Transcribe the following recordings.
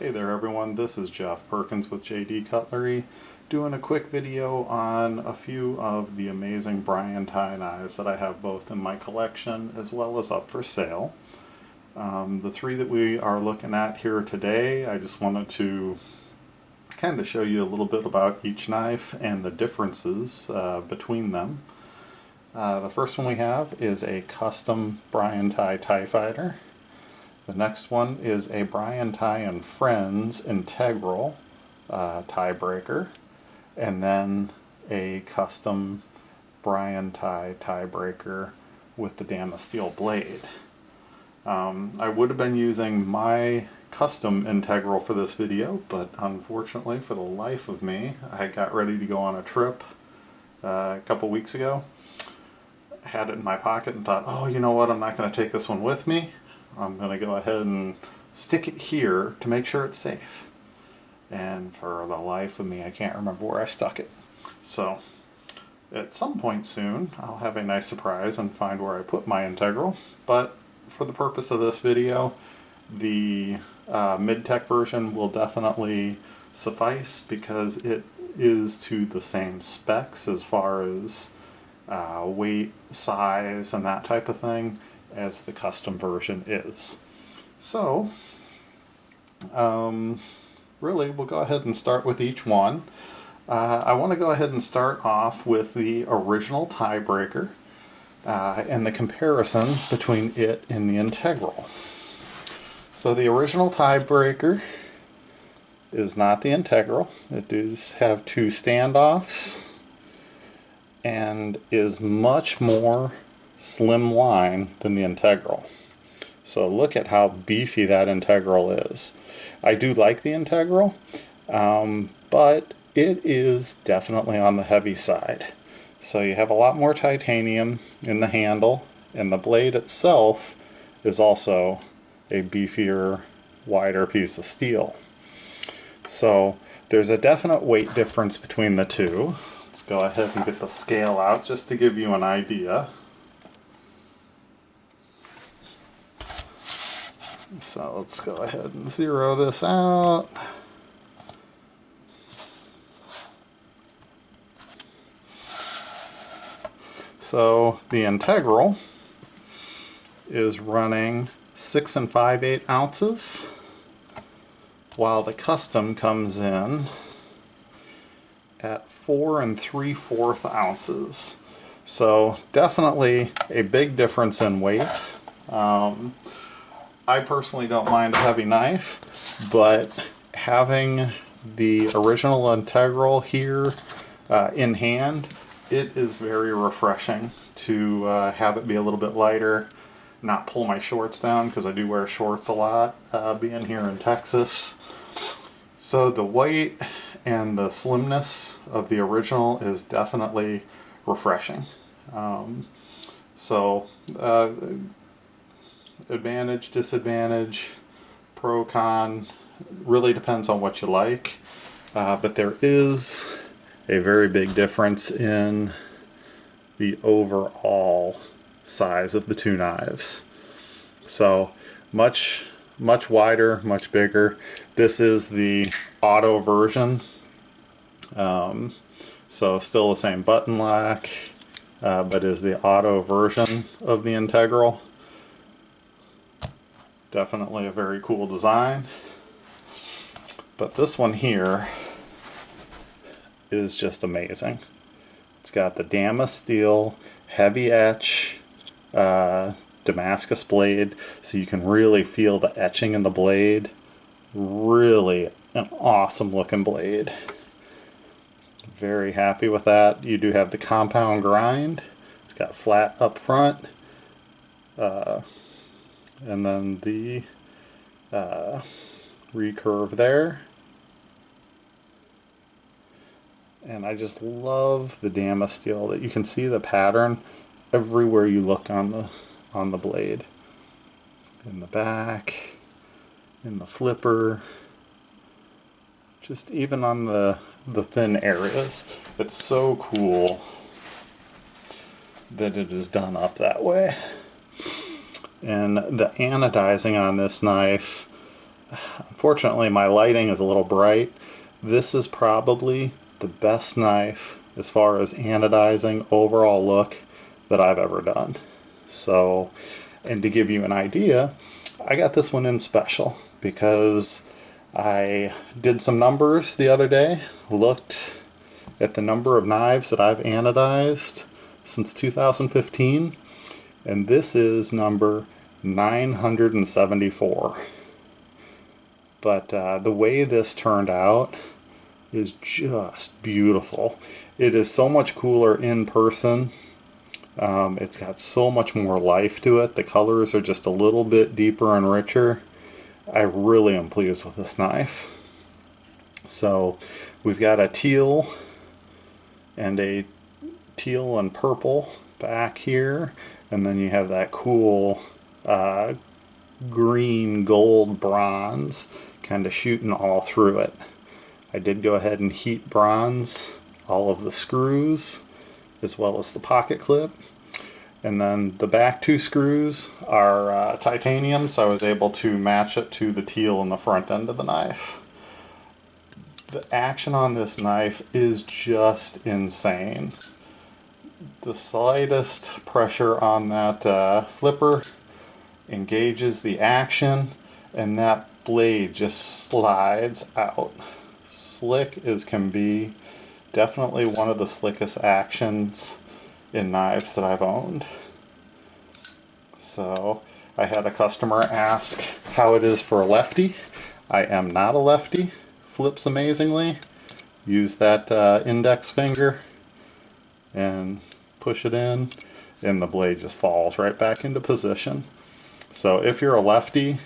Hey there everyone, this is Jeff Perkins with JD Cutlery, doing a quick video on a few of the amazing Bryan Tighe knives that I have both in my collection as well as up for sale. The three that we are looking at here today, I just wanted to kind of show you a little bit about each knife and the differences between them. The first one we have is a custom Bryan Tighe TIE Fighter. The next one is a Bryan Tighe & Friends Integral tie breaker, and then a custom Bryan Tighe tie breaker with the Damascus steel blade. I would have been using my custom Integral for this video, but unfortunately for the life of me, I got ready to go on a trip a couple weeks ago. Had it in my pocket and thought, oh, you know what, I'm not going to take this one with me. I'm going to go ahead and stick it here to make sure it's safe. And for the life of me, I can't remember where I stuck it. So at some point soon, I'll have a nice surprise and find where I put my Integral. But for the purpose of this video, the mid-tech version will definitely suffice because it is to the same specs as far as weight, size, and that type of thing as the custom version is. So really we'll go ahead and start with each one. I want to go ahead and start off with the original tie breaker and the comparison between it and the Integral. So the original tie breaker is not the Integral. It does have two standoffs and is much more slimline than the Integral. So look at how beefy that Integral is. I do like the Integral, but it is definitely on the heavy side. So you have a lot more titanium in the handle, and the blade itself is also a beefier, wider piece of steel. So there's a definite weight difference between the two. Let's go ahead and get the scale out just to give you an idea. So let's go ahead and zero this out. So the Integral is running 6 5/8 ounces, while the custom comes in at 4 3/4 ounces. So definitely a big difference in weight. I personally don't mind a heavy knife, but having the original Integral here in hand, it is very refreshing to have it be a little bit lighter, not pull my shorts down because I do wear shorts a lot being here in Texas. So the weight and the slimness of the original is definitely refreshing. Advantage, disadvantage, pro, con, really depends on what you like, but there is a very big difference in the overall size of the two knives. So much wider, much bigger. This is the auto version, so still the same button lock, but is the auto version of the Integral. Definitely a very cool design. But this one here is just amazing. It's got the Damascus steel, heavy etch, Damascus blade, so you can really feel the etching in the blade. Really an awesome looking blade. Very happy with that. You do have the compound grind. It's got flat up front. And then the recurve there. And I just love the Damascus steel that you can see the pattern everywhere you look on the blade. In the back, in the flipper, just even on the thin areas. It's so cool that it is done up that way. And the anodizing on this knife Unfortunately, my lighting is a little bright. This is probably the best knife as far as anodizing overall look that I've ever done. So, and to give you an idea, I got this one in special because I did some numbers the other day, looked at the number of knives that I've anodized since 2015, and this is number 974. But the way this turned out is just beautiful. It is so much cooler in person. It's got so much more life to it. The colors are just a little bit deeper and richer. I really am pleased with this knife. So we've got a teal and purple back here, and then you have that cool green gold bronze kind of shooting all through it. I did go ahead and heat bronze all of the screws as well as the pocket clip, and then the back two screws are titanium, so I was able to match it to the teal in the front end of the knife. The action on this knife is just insane. The slightest pressure on that flipper engages the action, and that blade just slides out. Slick as can be. Definitely one of the slickest actions in knives that I've owned. So I had a customer ask how it is for a lefty. I am not a lefty. Flips amazingly. Use that index finger and push it in, and the blade just falls right back into position. So if you're a lefty,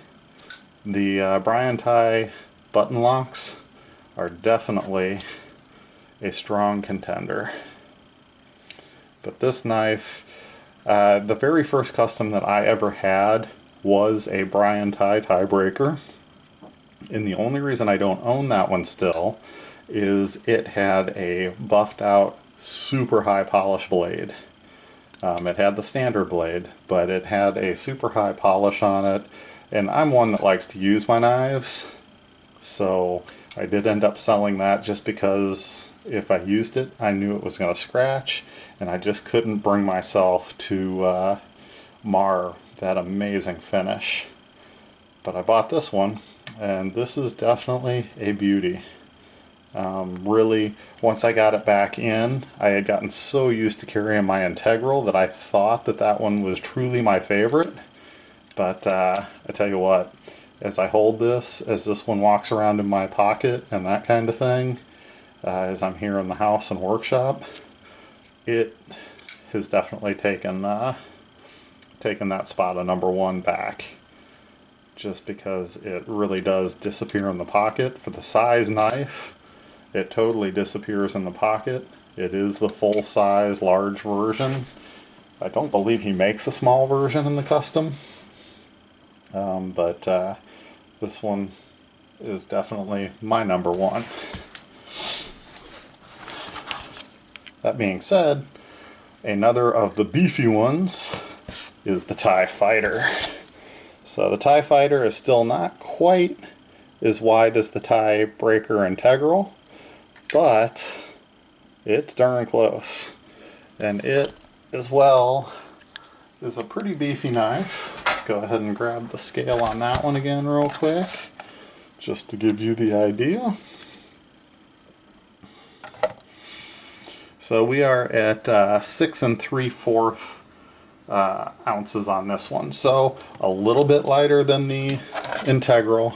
the Brian Tighe button locks are definitely a strong contender. But this knife, the very first custom that I ever had was a Brian Tighe tiebreaker. And the only reason I don't own that one still is it had a buffed out super high polish blade. It had the standard blade, but it had a super high polish on it, and I'm one that likes to use my knives, so I did end up selling that just because if I used it, I knew it was going to scratch, and I just couldn't bring myself to mar that amazing finish. But I bought this one, and this is definitely a beauty. Really, once I got it back in, I had gotten so used to carrying my Integral that I thought that that one was truly my favorite. But I tell you what, as I hold this, as this one walks around in my pocket and that kind of thing, as I'm here in the house and workshop, it has definitely taken that spot of number one back. Just because it really does disappear in the pocket. For the size knife, it totally disappears in the pocket. It is the full-size, large version. I don't believe he makes a small version in the custom. But this one is definitely my number one. That being said, another of the beefy ones is the Tighe Fighter. So the Tighe Fighter is still not quite as wide as the Tighe Breaker Integral, but it's darn close. And it, as well, is a pretty beefy knife. Let's go ahead and grab the scale on that one again real quick, just to give you the idea. So we are at 6 3/4 ounces on this one. So a little bit lighter than the Integral,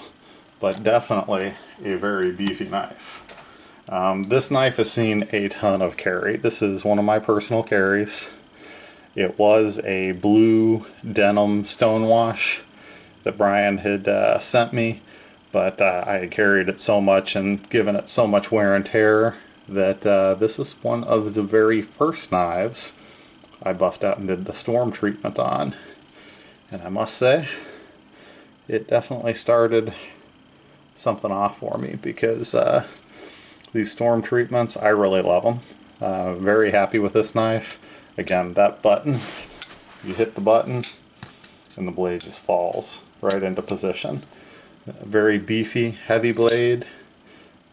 but definitely a very beefy knife. This knife has seen a ton of carry. This is one of my personal carries. It was a blue denim stonewash that Brian had sent me, but I had carried it so much and given it so much wear and tear that this is one of the very first knives I buffed out and did the storm treatment on. And I must say, it definitely started something off for me, because these storm treatments, I really love them. Very happy with this knife. Again, that button, you hit the button and the blade just falls right into position. Very beefy, heavy blade.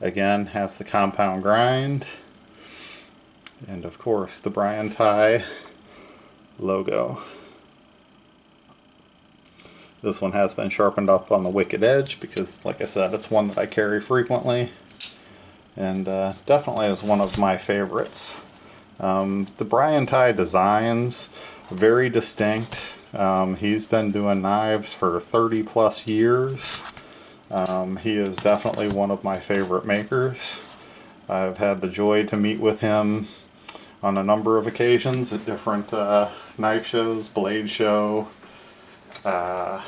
Again, has the compound grind. And of course, the Brian Tighe logo. This one has been sharpened up on the wicked edge because, like I said, it's one that I carry frequently. And definitely is one of my favorites. The Brian Tighe designs, very distinct. He's been doing knives for 30 plus years. He is definitely one of my favorite makers. I've had the joy to meet with him on a number of occasions at different knife shows, blade show, the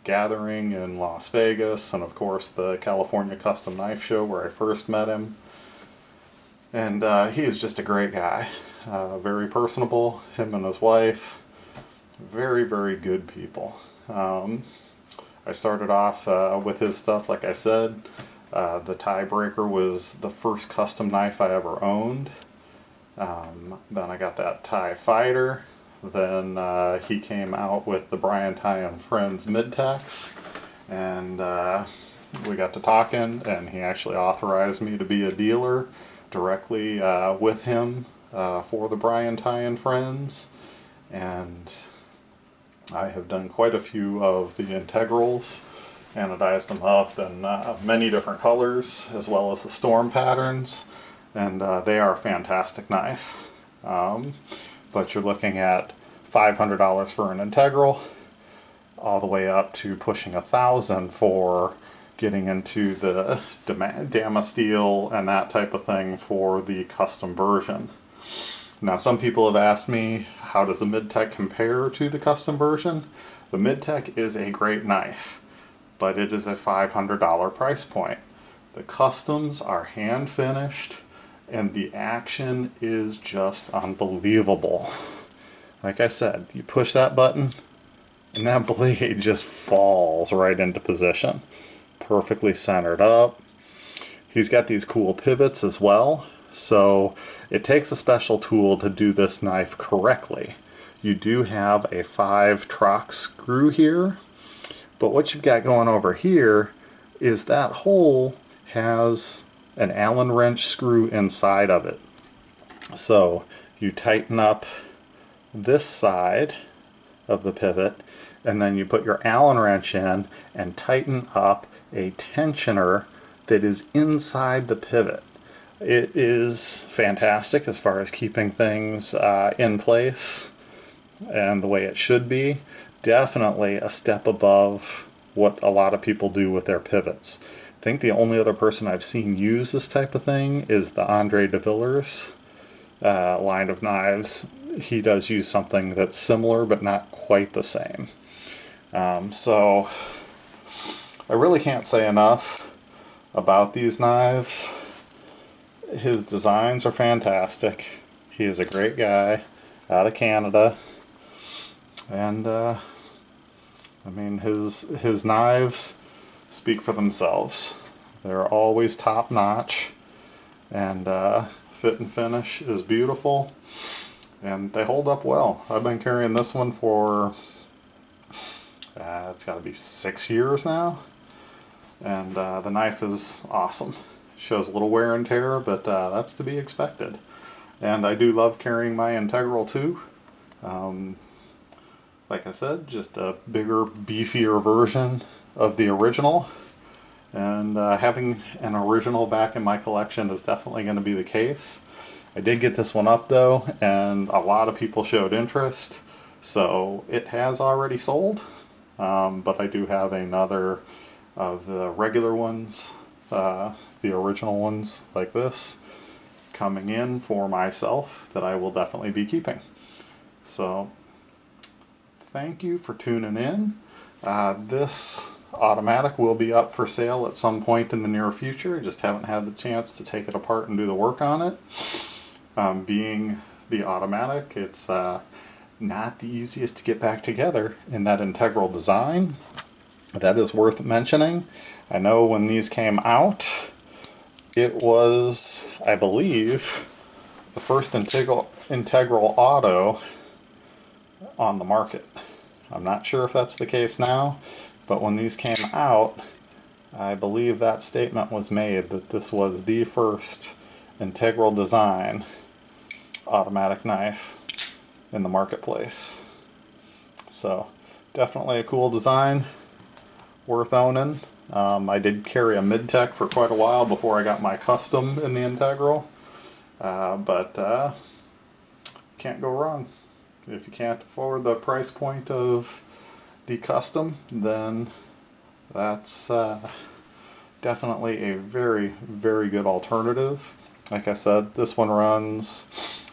Gathering in Las Vegas, and of course the California Custom Knife Show where I first met him. And he is just a great guy. Very personable, him and his wife. Very, very good people. I started off with his stuff, like I said. The Tiebreaker was the first custom knife I ever owned. Then I got that Tighe Fighter. Then he came out with the Brian Tighe and Friends Mid-Tex. And we got to talking, and he actually authorized me to be a dealer directly with him for the Brian Tighe and Friends. And I have done quite a few of the integrals, anodized them up in many different colors, as well as the storm patterns, and they are a fantastic knife. But you're looking at $500 for an integral, all the way up to pushing $1,000 for getting into the Damasteel and that type of thing for the custom version. Now, some people have asked me, how does the Mid-Tech compare to the custom version? The Mid-Tech is a great knife, but it is a $500 price point. The customs are hand finished, and the action is just unbelievable. Like I said, you push that button, and that blade just falls right into position. Perfectly centered up. He's got these cool pivots as well, so it takes a special tool to do this knife correctly. You do have a 5-trock screw here, but what you've got going over here is that hole has an Allen wrench screw inside of it. So you tighten up this side of the pivot, and then you put your Allen wrench in and tighten up a tensioner that is inside the pivot. It is fantastic as far as keeping things in place and the way it should be. Definitely a step above what a lot of people do with their pivots. I think the only other person I've seen use this type of thing is the Andre de Villers line of knives. He does use something that's similar but not quite the same. So I really can't say enough about these knives. His designs are fantastic. He is a great guy out of Canada. And I mean, his knives speak for themselves. They're always top notch, and fit and finish is beautiful, and they hold up well. I've been carrying this one for it's got to be 6 years now, and the knife is awesome. Shows a little wear and tear, but that's to be expected. And I do love carrying my Integral too. Like I said, just a bigger, beefier version of the original. And having an original back in my collection is definitely going to be the case. I did get this one up though, and a lot of people showed interest. So it has already sold. But I do have another of the regular ones, the original ones like this, coming in for myself that I will definitely be keeping. So thank you for tuning in. This automatic will be up for sale at some point in the near future. I just haven't had the chance to take it apart and do the work on it. Being the automatic, it's not the easiest to get back together in that integral design. That is worth mentioning. I know when these came out, it was, I believe, the first integral auto on the market. I'm not sure if that's the case now, but when these came out, I believe that statement was made that this was the first integral design automatic knife in the marketplace. So definitely a cool design, worth owning. I did carry a mid-tech for quite a while before I got my custom in the integral, but can't go wrong. If you can't afford the price point of the custom, then that's definitely a very, very good alternative. Like I said, this one runs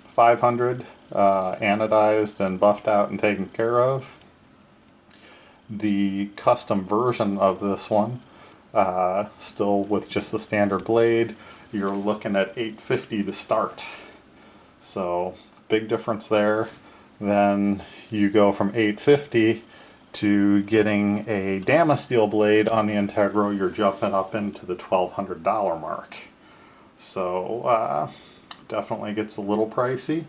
500, anodized and buffed out and taken care of. The custom version of this one, still with just the standard blade, you're looking at $850 to start. So big difference there. Then you go from $850 to getting a Damasteel blade on the Integral, you're jumping up into the $1,200 mark. So definitely gets a little pricey,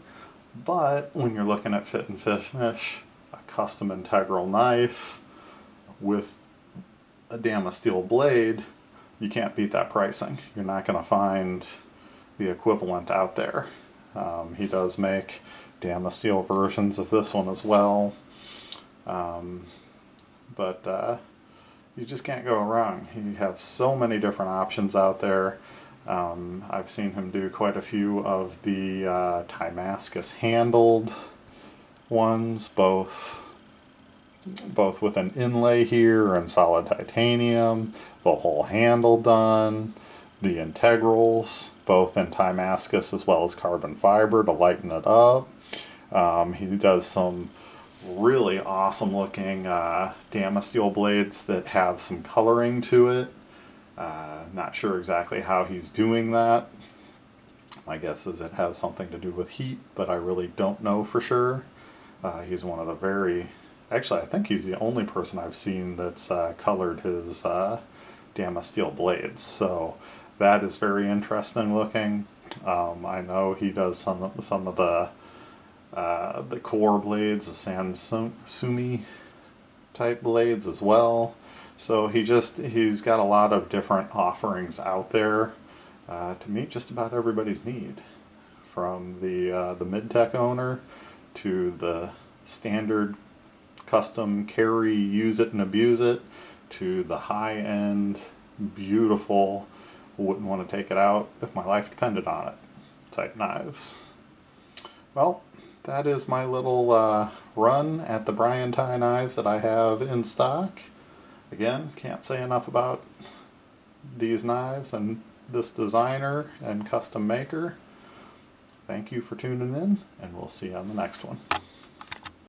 but when you're looking at fit and finish, a custom Integral knife with a Damasteel blade, you can't beat that pricing. You're not going to find the equivalent out there. He does make Damasteel versions of this one as well. But you just can't go wrong. You have so many different options out there. I've seen him do quite a few of the Tighe handled ones, both with an inlay here and solid titanium, the whole handle done, the integrals, both in Tighe as well as carbon fiber to lighten it up. He does some really awesome looking Damasteel blades that have some coloring to it. Not sure exactly how he's doing that. My guess is it has something to do with heat, but I really don't know for sure. He's one of the very... Actually, I think he's the only person I've seen that's colored his Damasteel blades. So that is very interesting looking. I know he does some of the core blades, the Sansumi type blades as well. So he's got a lot of different offerings out there to meet just about everybody's need, from the mid-tech owner to the standard custom carry, use it and abuse it, to the high-end, beautiful, wouldn't want to take it out if my life depended on it type knives. Well, that is my little run at the Brian Tighe knives that I have in stock. Again, can't say enough about these knives and this designer and custom maker. Thank you for tuning in, and we'll see you on the next one.